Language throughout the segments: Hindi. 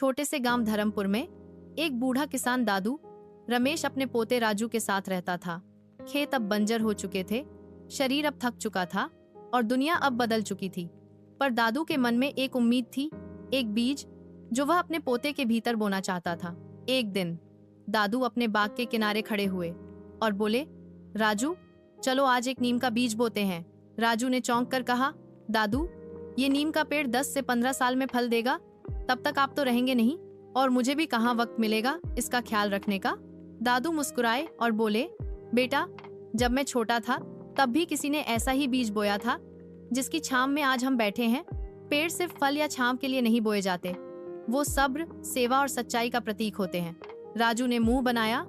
छोटे से गांव धर्मपुर में एक बूढ़ा किसान दादू रमेश अपने पोते राजू के साथ रहता था। खेत अब बंजर हो चुके थे, शरीर अब थक चुका था और दुनिया अब बदल चुकी थी। पर दादू के मन में एक उम्मीद थी, एक बीज जो वह अपने पोते के भीतर बोना चाहता था। एक दिन दादू अपने बाग के किनारे खड़े हुए और बोले, राजू चलो आज एक नीम का बीज बोते हैं। राजू ने चौंक कर कहा, दादू ये नीम का पेड़ 10 से 15 साल में फल देगा, तब तक आप तो रहेंगे नहीं और मुझे भी कहाँ वक्त मिलेगा इसका ख्याल रखने का। दादू मुस्कुराए और बोले, बेटा जब मैं छोटा था तब भी किसी ने ऐसा ही बीज बोया था जिसकी छांव में आज हम बैठे हैं। पेड़ सिर्फ फल या छांव के लिए नहीं बोए जाते, वो सब्र, सेवा और सच्चाई का प्रतीक होते हैं। राजू ने मुंह बनाया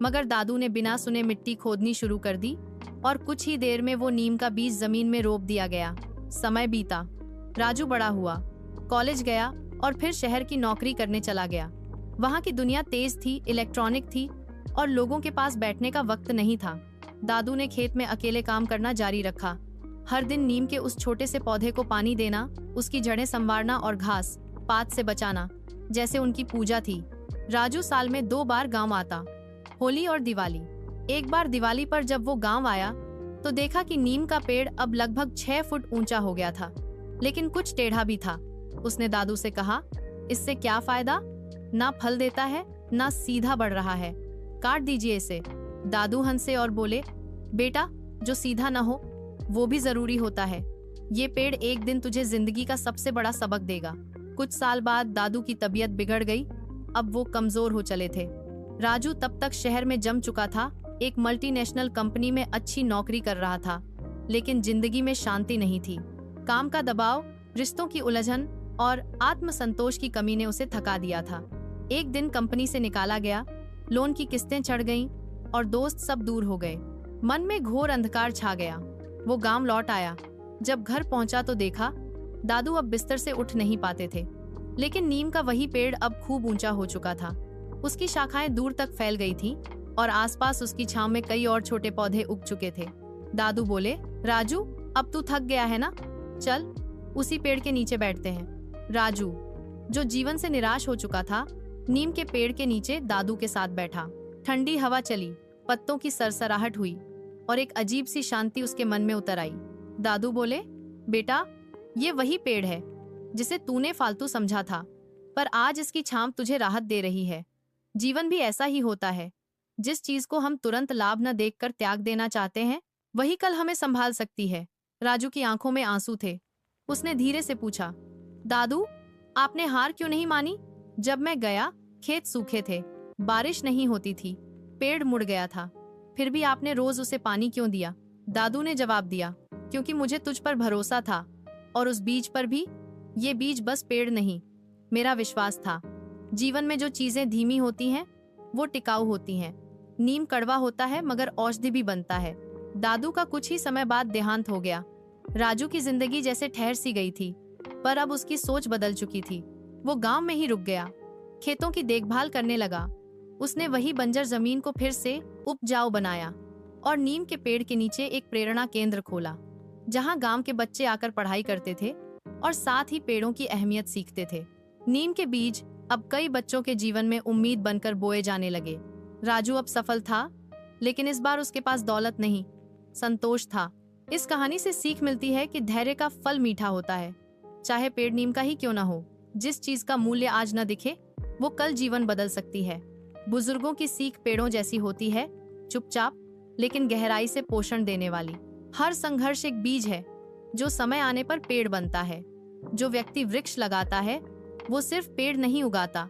मगर दादू ने बिना सुने मिट्टी खोदनी शुरू कर दी और कुछ ही देर में वो नीम का बीज जमीन में रोप दिया गया। समय बीता, राजू बड़ा हुआ, कॉलेज गया और फिर शहर की नौकरी करने चला गया। वहाँ की दुनिया तेज थी, इलेक्ट्रॉनिक थी और लोगों के पास बैठने का वक्त नहीं था। दादू ने खेत में अकेले काम करना जारी रखा। हर दिन नीम के उस छोटे से पौधे को पानी देना, उसकी जड़ें संवारना और घास पात से बचाना जैसे उनकी पूजा थी। राजू साल में 2 बार गांव आता, होली और दिवाली। एक बार दिवाली पर जब वो गांव आया तो देखा कि नीम का पेड़ अब लगभग 6 फुट ऊंचा हो गया था, लेकिन कुछ टेढ़ा भी था। उसने दादू से कहा, इससे क्या फायदा, ना फल देता है ना सीधा बढ़ रहा है, काट दीजिए इसे। दादू हंसे और बोले, बेटा जो सीधा न हो वो भी जरूरी होता है। ये पेड़ एक दिन तुझे जिंदगी का सबसे बड़ा सबक देगा। कुछ साल बाद दादू की तबीयत बिगड़ गई, अब वो कमजोर हो चले थे। राजू तब तक शहर में जम चुका था, एक मल्टीनेशनल कंपनी में अच्छी नौकरी कर रहा था, लेकिन जिंदगी में शांति नहीं थी। काम का दबाव, रिश्तों की उलझन और आत्मसंतोष की कमी ने उसे थका दिया था। एक दिन कंपनी से निकाला गया, लोन की किस्तें चढ़ गईं और दोस्त सब दूर हो गए। मन में घोर अंधकार छा गया। वो गांव लौट आया। जब घर पहुंचा तो देखा दादू अब बिस्तर से उठ नहीं पाते थे, लेकिन नीम का वही पेड़ अब खूब ऊंचा हो चुका था। उसकी शाखाएं दूर तक फैल गई थी और आसपास उसकी छांव में कई और छोटे पौधे उग चुके थे। दादू बोले, राजू अब तू थक गया है ना, चल उसी पेड़ के नीचे बैठते हैं। राजू जो जीवन से निराश हो चुका था, नीम के पेड़ के नीचे दादू के साथ बैठा। ठंडी हवा चली, पत्तों की सरसराहट हुई और एक अजीब सी शांति उसके मन में उतर आई। दादू बोले, बेटा ये वही पेड़ है जिसे तूने फालतू समझा था, पर आज इसकी छांव तुझे राहत दे रही है। जीवन भी ऐसा ही होता है, जिस चीज को हम तुरंत लाभ न देखकर त्याग देना चाहते हैं, वही कल हमें संभाल सकती है। राजू की आंखों में आंसू थे। उसने धीरे से पूछा, दादू आपने हार क्यों नहीं मानी? जब मैं गया खेत सूखे थे, बारिश नहीं होती थी, पेड़ मुड़ गया था, फिर भी आपने रोज उसे पानी क्यों दिया? दादू ने जवाब दिया, क्योंकि मुझे तुझ पर भरोसा था और उस बीज पर भी। ये बीज बस पेड़ नहीं, मेरा विश्वास था। जीवन में जो चीजें धीमी होती हैं वो टिकाऊ होती हैं। नीम कड़वा होता है मगर औषधि भी बनता है। दादू का कुछ ही समय बाद देहांत हो गया। राजू की जिंदगी जैसे ठहर सी गई थी, पर अब उसकी सोच बदल चुकी थी। वो गांव में ही रुक गया, खेतों की देखभाल करने लगा। उसने वही बंजर जमीन को फिर से उपजाऊ बनाया और नीम के पेड़ के नीचे एक प्रेरणा केंद्र खोला, जहां गांव के बच्चे आकर पढ़ाई करते थे और साथ ही पेड़ों की अहमियत सीखते थे। नीम के बीज अब कई बच्चों के जीवन में उम्मीद बनकर बोए जाने लगे। राजू अब सफल था, लेकिन इस बार उसके पास दौलत नहीं, संतोष था। इस कहानी से सीख मिलती है कि धैर्य का फल मीठा होता है, चाहे पेड़ नीम का ही क्यों न हो। जिस चीज का मूल्य आज न दिखे, वो कल जीवन बदल सकती है। बुजुर्गों की सीख पेड़ों जैसी होती है, चुपचाप लेकिन गहराई से पोषण देने वाली। हर संघर्ष एक बीज है जो समय आने पर पेड़ बनता है। जो व्यक्ति वृक्ष लगाता है वो सिर्फ पेड़ नहीं उगाता,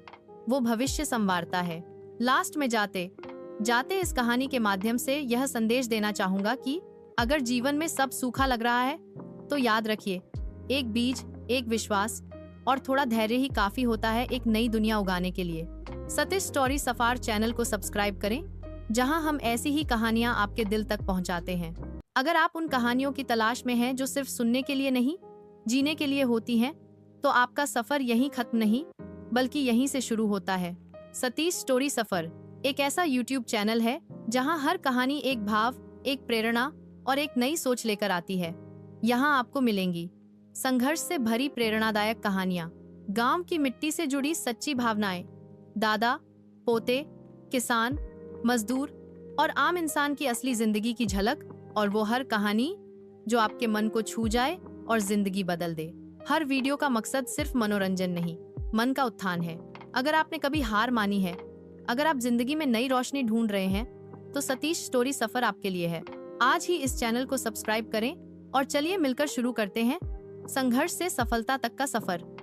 वो भविष्य संवारता है। लास्ट में जाते जाते इस कहानी के माध्यम से यह संदेश देना चाहूंगा कि अगर जीवन में सब सूखा लग रहा है तो याद रखिए, एक बीज, एक विश्वास और थोड़ा धैर्य ही काफी होता है एक नई दुनिया उगाने के लिए। सतीश स्टोरी सफार चैनल को सब्सक्राइब करें, जहां हम ऐसी ही कहानियां आपके दिल तक पहुंचाते हैं। अगर आप उन कहानियों की तलाश में हैं जो सिर्फ सुनने के लिए नहीं, जीने के लिए होती हैं, तो आपका सफर यहीं खत्म नहीं बल्कि यहीं से शुरू होता है। सतीश स्टोरी सफर एक ऐसा YouTube चैनल है जहां हर कहानी एक भाव, एक प्रेरणा और एक नई सोच लेकर आती है। यहाँ आपको मिलेंगी संघर्ष से भरी प्रेरणादायक कहानियाँ, गांव की मिट्टी से जुड़ी सच्ची भावनाएं, दादा, पोते, किसान, मजदूर और आम इंसान की असली जिंदगी की झलक। और वो हर कहानी जो आपके मन को छू जाए और जिंदगी बदल दे। हर वीडियो का मकसद सिर्फ मनोरंजन नहीं, मन का उत्थान है। अगर आपने कभी हार मानी है, अगर आप जिंदगी में नई रोशनी ढूंढ रहे हैं, तो सतीश स्टोरी सफर आपके लिए है। आज ही इस चैनल को सब्सक्राइब करें और चलिए मिलकर शुरू करते हैं संघर्ष से सफलता तक का सफर।